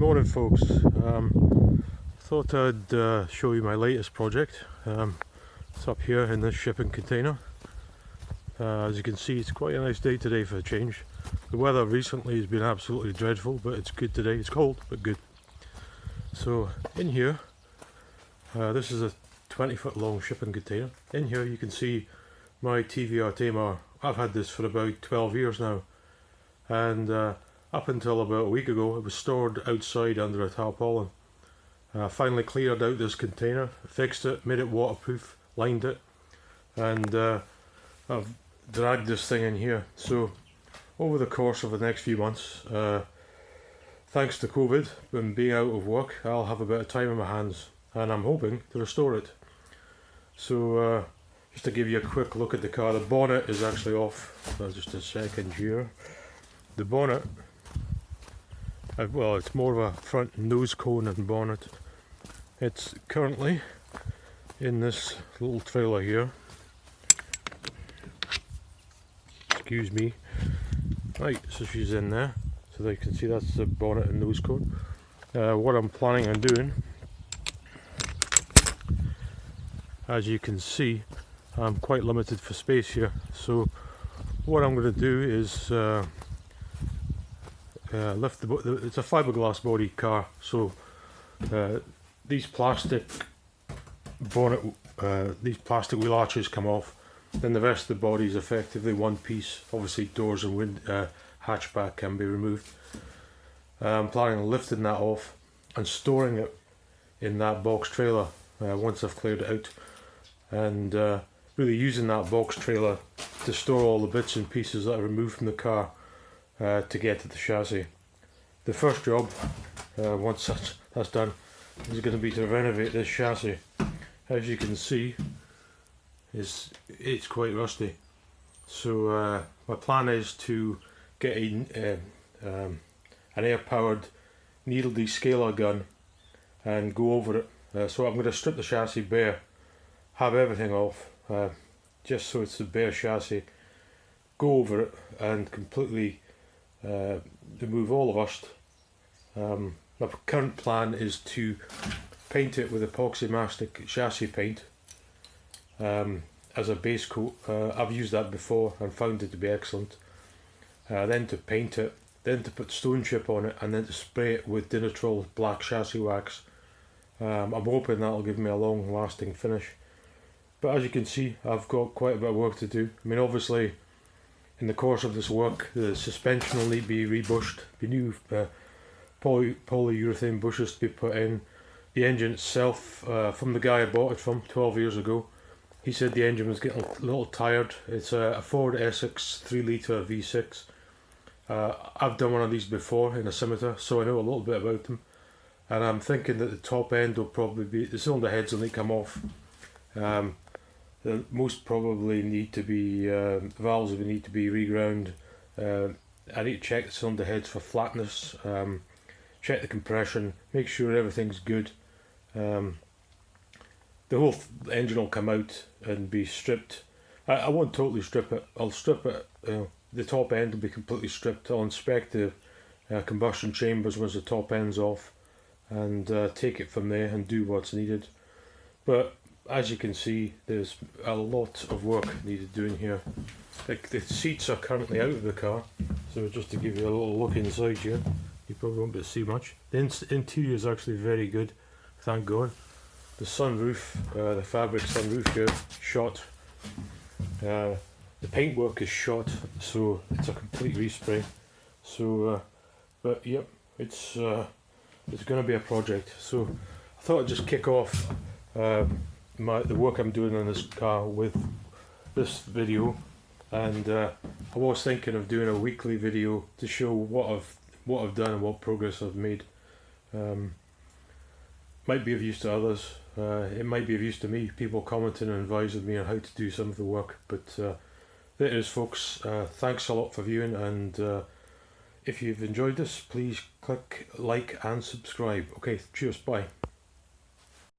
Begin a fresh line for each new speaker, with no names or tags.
Morning folks, thought I'd show you my latest project. It's up here in this shipping container. As you can see, it's quite a nice day today for a change. The weather recently has been absolutely dreadful, but it's good today. It's cold but good. So in here, this is a 20-foot long shipping container. In here you can see my TVR Taimar. I've had this for about 12 years now, and up until about a week ago it was stored outside under a tarpaulin. Finally cleared out this container, fixed it, made it waterproof, lined it, and I've dragged this thing in here. So over the course of the next few months, thanks to COVID and being out of work, I'll have a bit of time on my hands, and I'm hoping to restore it. So just to give you a quick look at the car, the bonnet is actually off. Just a second here. The bonnet, well, it's more of a front nose cone and bonnet. It's currently in this little trailer here. Excuse me. Right, so she's in there, so they can see that's the bonnet and nose cone. What I'm planning on doing, as you can see, I'm quite limited for space here. So what I'm going to do is lift it's a fiberglass body car, so these plastic bonnet, these plastic wheel arches come off, then the rest of the body is effectively one piece. Obviously doors and hatchback can be removed. I'm planning on lifting that off and storing it in that box trailer once I've cleared it out, and really using that box trailer to store all the bits and pieces that I removed from the car to get to the chassis. The first job, once that's done, is going to be to renovate this chassis. As you can see, it's quite rusty. So my plan is to get an air-powered needle descaler gun and go over it. So I'm going to strip the chassis bare, have everything off, just so it's a bare chassis, go over it and completely remove all the rust. My current plan is to paint it with epoxy mastic chassis paint as a base coat. I've used that before and found it to be excellent. Then to paint it, then to put stone chip on it, and then to spray it with Dinitrol black chassis wax. I'm hoping that'll give me a long lasting finish. But as you can see, I've got quite a bit of work to do. I mean, obviously in the course of this work, the suspension will need to be rebushed, be new polyurethane bushes to be put in. The engine itself, from the guy I bought it from 12 years ago, he said the engine was getting a little tired. It's a Ford Essex 3 litre V6. I've done one of these before in a scimitar, so I know a little bit about them. And I'm thinking that the top end will probably be, the cylinder heads will need to come off. They'll most probably need to be, valves will need to be reground. I need to check the cylinder heads for flatness, check the compression, make sure everything's good. The whole engine will come out and be stripped. I won't totally strip it, I'll strip it, the top end will be completely stripped. I'll inspect the combustion chambers once the top end's off, and take it from there and do what's needed. But as you can see, there's a lot of work needed doing here. The seats are currently out of the car, so just to give you a little look inside here, you probably won't be able to see much. The interior is actually very good, thank God. The sunroof, the fabric sunroof here, shot. The paintwork is shot, so it's a complete respray. So, but yep, it's going to be a project. So I thought I'd just kick off the work I'm doing on this car with this video, and I was thinking of doing a weekly video to show what I've done and what progress I've made. Might be of use to others. It might be of use to me, people commenting and advising me on how to do some of the work. But there it is, folks. Thanks a lot for viewing, and if you've enjoyed this, please click like and subscribe. Okay, cheers, bye.